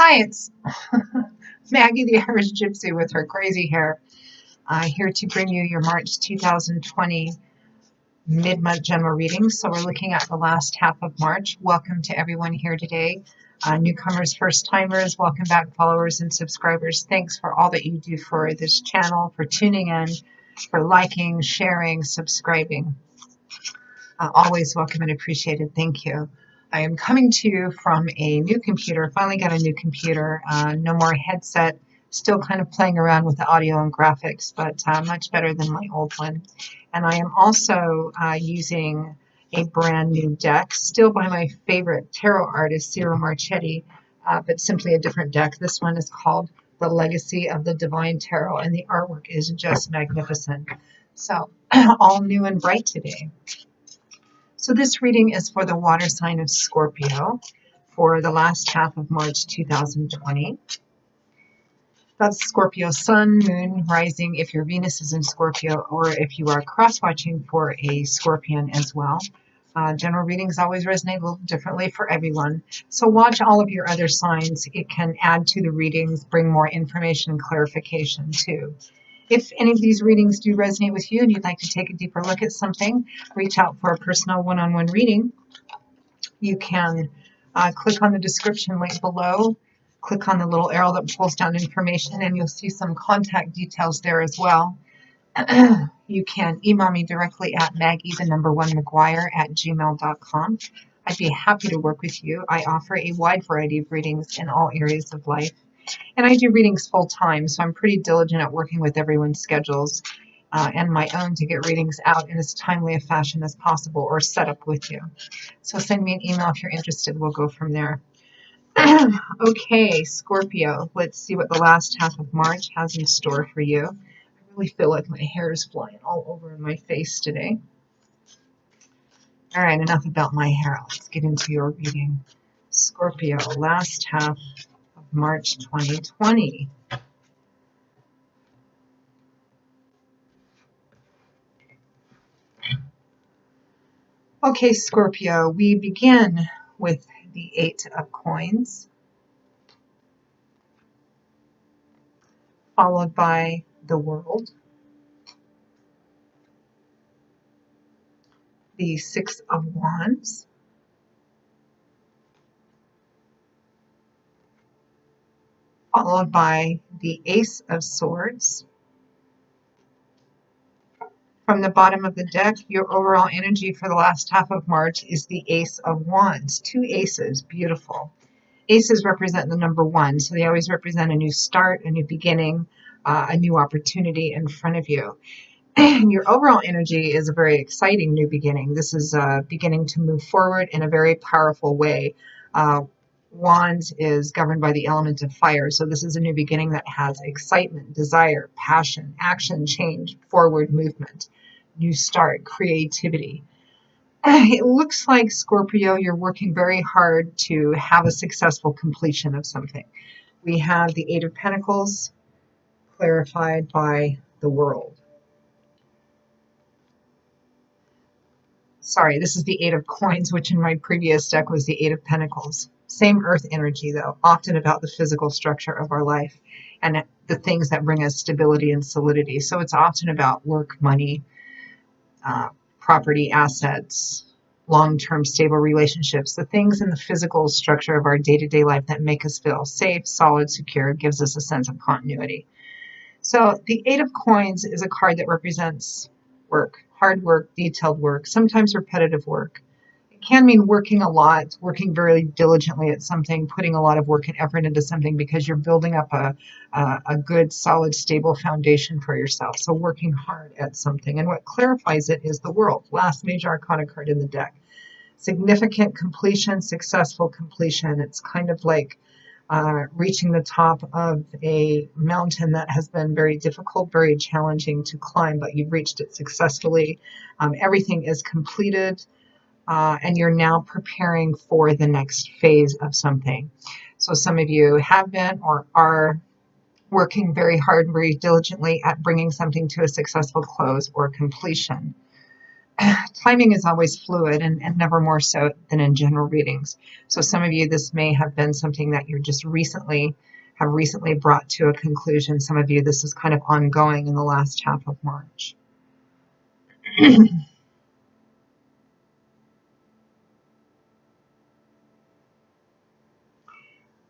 Hi, it's Maggie the Irish Gypsy with her crazy hair, here to bring you your March 2020 mid-month general reading. So we're looking at the last half of March. Welcome to everyone here today. Newcomers, first-timers, welcome back, followers and subscribers. Thanks for all that you do for this channel, for tuning in, for liking, sharing, subscribing. Always welcome and appreciated. Thank you. I am coming to you from a new computer. Finally got a new computer. No more headset. Still kind of playing around with the audio and graphics, but much better than my old one. And I am also using a brand new deck, still by my favorite tarot artist, Ciro Marchetti, but simply a different deck. This one is called The Legacy of the Divine Tarot, and the artwork is just magnificent. So, all new and bright today. So this reading is for the water sign of Scorpio for the last half of March 2020. That's Scorpio sun, moon, rising if your Venus is in Scorpio, or if you are cross-watching for a Scorpion as well. General readings always resonate a little differently for everyone. So watch all of your other signs. It can add to the readings, bring more information and clarification too. If any of these readings do resonate with you and you'd like to take a deeper look at something, reach out for a personal one-on-one reading. You can click on the description link below, click on the little arrow that pulls down information, and you'll see some contact details there as well. You can email me directly at maggie1mcguire@gmail.com. I'd be happy to work with you. I offer a wide variety of readings in all areas of life. And I do readings full time, so I'm pretty diligent at working with everyone's schedules and my own to get readings out in as timely a fashion as possible or set up with you. So send me an email if you're interested. We'll go from there. Okay, Scorpio, let's see what the last half of March has in store for you. I really feel like my hair is flying all over my face today. All right, enough about my hair. Let's get into your reading. Scorpio, last half of March 2020. Okay, Scorpio, we begin with the Eight of Coins, followed by the World, the Six of Wands, followed by the Ace of Swords. From the bottom of the deck, your overall energy for the last half of March is the Ace of Wands. Two aces, beautiful. Aces represent the number one, so they always represent a new start, a new beginning, a new opportunity in front of you. And your overall energy is a very exciting new beginning. This is beginning to move forward in a very powerful way. Wands is governed by the element of fire, so this is a new beginning that has excitement, desire, passion, action, change, forward movement, new start, creativity. It looks like, Scorpio, you're working very hard to have a successful completion of something. We have the Eight of Pentacles clarified by the World. Sorry, this is the Eight of Coins, which in my previous deck was the Eight of Pentacles. Same earth energy, though, often about the physical structure of our life and the things that bring us stability and solidity. So it's often about work, money, property, assets, long-term stable relationships, the things in the physical structure of our day-to-day life that make us feel safe, solid, secure, gives us a sense of continuity. So the Eight of Coins is a card that represents work, hard work, detailed work, sometimes repetitive work. It can mean working a lot, working very diligently at something, putting a lot of work and effort into something because you're building up a good, solid, stable foundation for yourself. So working hard at something. And what clarifies it is the World, last major arcana card in the deck. Significant completion, successful completion. It's kind of like reaching the top of a mountain that has been very difficult, very challenging to climb, but you've reached it successfully. Everything is completed, and you're now preparing for the next phase of something. So some of you have been or are working very hard, very diligently at bringing something to a successful close or completion. timing is always fluid and never more so than in general readings. So some of you, this may have been something that you're just have recently brought to a conclusion. Some of you, this is kind of ongoing in the last half of March.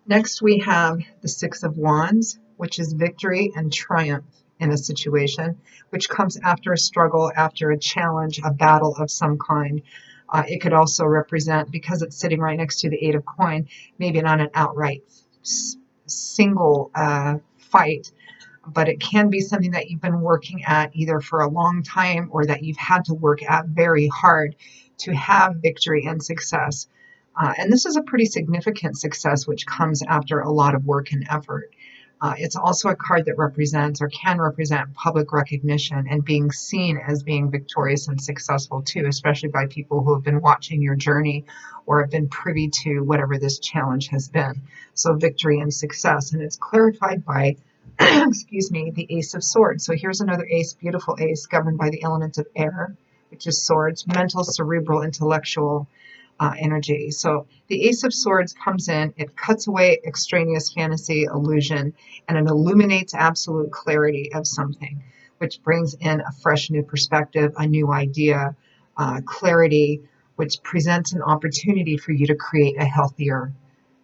Next, we have the Six of Wands, which is victory and triumph in a situation, which comes after a struggle, after a challenge, a battle of some kind. It could also represent, because it's sitting right next to the Eight of Coin, maybe not an outright single fight, but it can be something that you've been working at either for a long time or that you've had to work at very hard to have victory and success. And this is a pretty significant success, which comes after a lot of work and effort. It's also a card that represents or can represent public recognition and being seen as being victorious and successful too, especially by people who have been watching your journey or have been privy to whatever this challenge has been. So victory and success. And it's clarified by, excuse me, the Ace of Swords. So here's another ace, beautiful ace, governed by the element of air, which is swords, mental, cerebral, intellectual energy. So the Ace of Swords comes in, it cuts away extraneous fantasy, illusion, and it illuminates absolute clarity of something, which brings in a fresh new perspective, a new idea, clarity, which presents an opportunity for you to create a healthier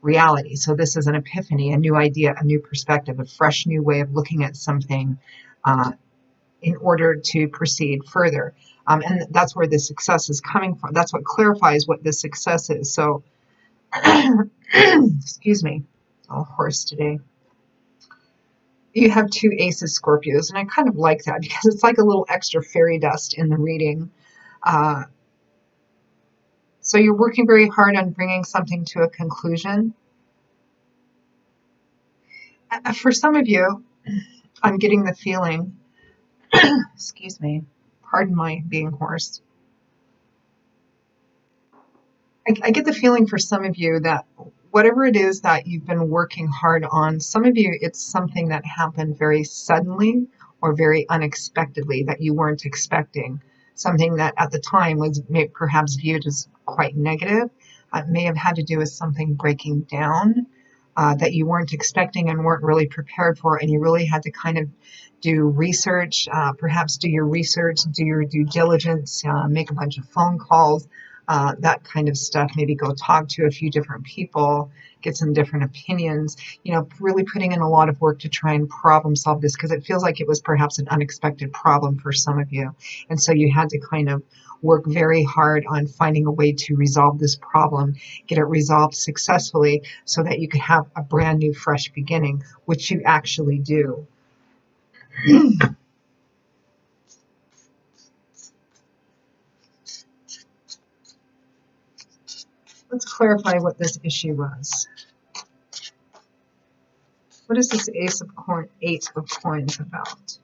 reality. So this is an epiphany, a new idea, a new perspective, a fresh new way of looking at something in order to proceed further. And that's where the success is coming from. That's what clarifies what the success is. So, excuse me, all hoarse today. You have two aces Scorpios, and I kind of like that because it's like a little extra fairy dust in the reading. So you're working very hard on bringing something to a conclusion. For some of you, I'm getting the feeling, excuse me, pardon my being hoarse. I get the feeling for some of you that whatever it is that you've been working hard on, some of you, it's something that happened very suddenly or very unexpectedly that you weren't expecting. Something that at the time was perhaps viewed as quite negative. It may have had to do with something breaking down that you weren't expecting and weren't really prepared for, and you really had to kind of do research, perhaps do your research, do your due diligence, make a bunch of phone calls, that kind of stuff. Maybe go talk to a few different people, get some different opinions, really putting in a lot of work to try and problem solve this, because it feels like it was perhaps an unexpected problem for some of you. And so you had to kind of work very hard on finding a way to resolve this problem, get it resolved successfully so that you could have a brand new, fresh beginning, which you actually do. Let's clarify what this issue was. What is this Eight of Coins about?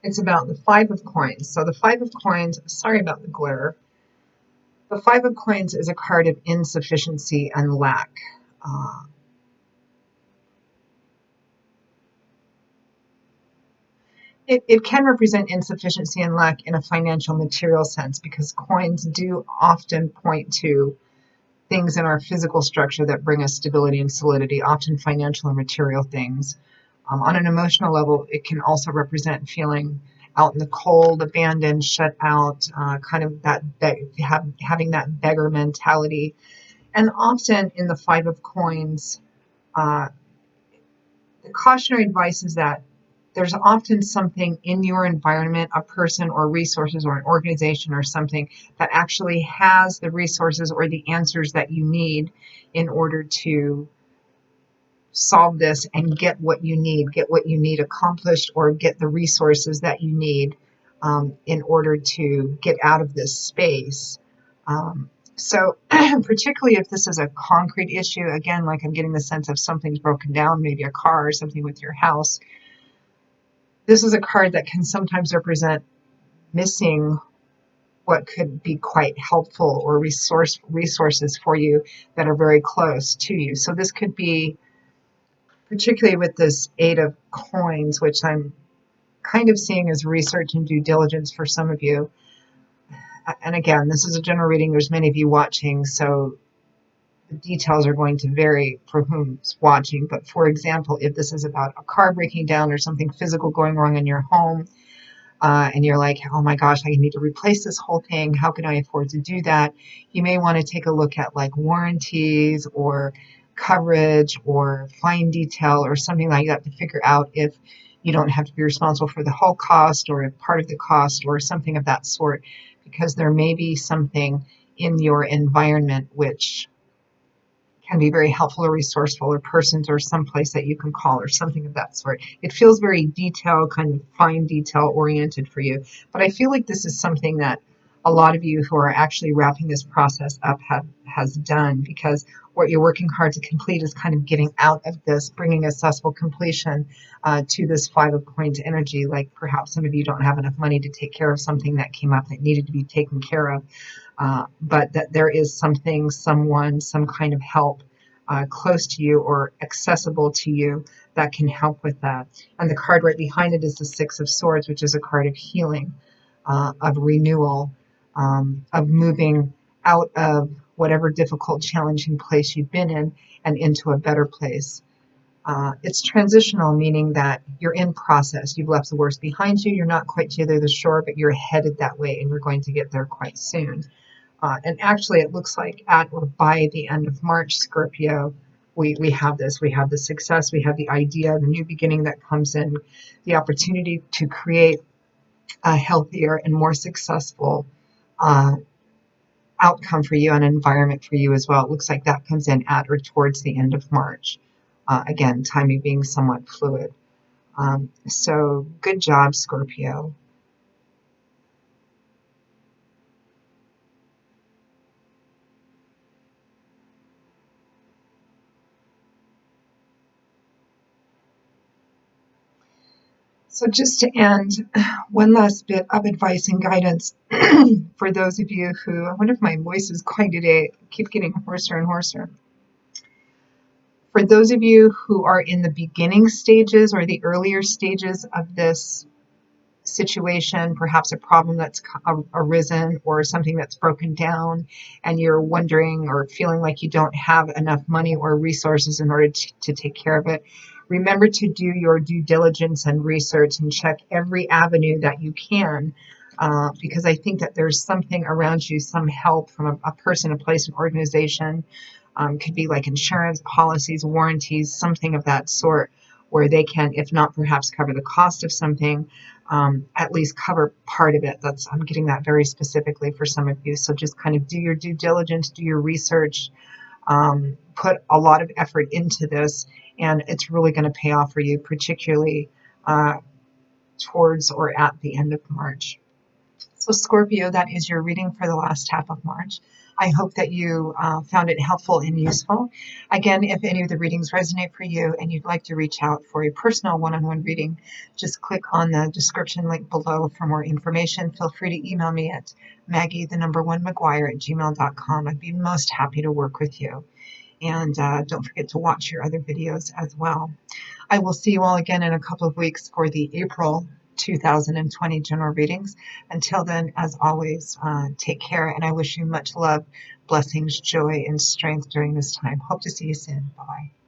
It's about the Five of Coins. So the Five of Coins, sorry about the glare. The Five of Coins is a card of insufficiency and lack. It can represent insufficiency and lack in a financial material sense, because coins do often point to things in our physical structure that bring us stability and solidity, often financial and material things. On an emotional level, it can also represent feeling out in the cold, abandoned, shut out, kind of having that beggar mentality. And often in the Five of Coins, the cautionary advice is that there's often something in your environment, a person or resources or an organization or something that actually has the resources or the answers that you need in order to solve this and get what you need accomplished, or get the resources that you need in order to get out of this space. So particularly if this is a concrete issue, again, like I'm getting the sense of something's broken down, maybe a car or something with your house. This is a card that can sometimes represent missing what could be quite helpful, or resources for you that are very close to you. So this could be, particularly with this Eight of Coins, which I'm kind of seeing as research and due diligence for some of you. And again, this is a general reading. There's many of you watching, so the details are going to vary for whom's watching. But for example, if this is about a car breaking down or something physical going wrong in your home, and you're like, oh my gosh, I need to replace this whole thing. How can I afford to do that? You may want to take a look at like warranties or coverage or fine detail or something like that to figure out if you don't have to be responsible for the whole cost or a part of the cost or something of that sort, because there may be something in your environment which can be very helpful or resourceful, or persons or someplace that you can call or something of that sort. It feels very detail, kind of fine detail oriented for you. But I feel like this is something that a lot of you who are actually wrapping this process up has done, because what you're working hard to complete is kind of getting out of this, bringing a successful completion to this Five of Coins energy. Like perhaps some of you don't have enough money to take care of something that came up that needed to be taken care of. But that there is something, someone, some kind of help close to you or accessible to you that can help with that. And the card right behind it is the Six of Swords, which is a card of healing, of renewal, of moving out of whatever difficult, challenging place you've been in and into a better place. It's transitional, meaning that you're in process. You've left the worst behind you. You're not quite to the shore, but you're headed that way, and you're going to get there quite soon. And actually, it looks like at or by the end of March, Scorpio, we have this. We have the success. We have the idea, the new beginning that comes in, the opportunity to create a healthier and more successful outcome for you, an environment for you as well. It looks like that comes in at or towards the end of March. Again, timing being somewhat fluid. So good job, Scorpio. So just to end, one last bit of advice and guidance for those of you who, I wonder if my voice is going today, I keep getting hoarser and hoarser. For those of you who are in the beginning stages or the earlier stages of this situation, perhaps a problem that's arisen or something that's broken down, and you're wondering or feeling like you don't have enough money or resources in order to take care of it, remember to do your due diligence and research and check every avenue that you can, because I think that there's something around you, some help from a person, a place, an organization, could be like insurance policies, warranties, something of that sort, where they can, if not perhaps cover the cost of something, at least cover part of it. I'm getting that very specifically for some of you. So just kind of do your due diligence, do your research, put a lot of effort into this, and it's really going to pay off for you, particularly towards or at the end of March. So Scorpio, that is your reading for the last half of March. I hope that you found it helpful and useful. Again, if any of the readings resonate for you and you'd like to reach out for a personal one-on-one reading, just click on the description link below for more information. Feel free to email me at Maggie1McGuire@gmail.com. I'd be most happy to work with you. And don't forget to watch your other videos as well. I will see you all again in a couple of weeks for the April 2020 general readings. Until then, as always, take care, and I wish you much love, blessings, joy, and strength during this time. Hope to see you soon. Bye-bye.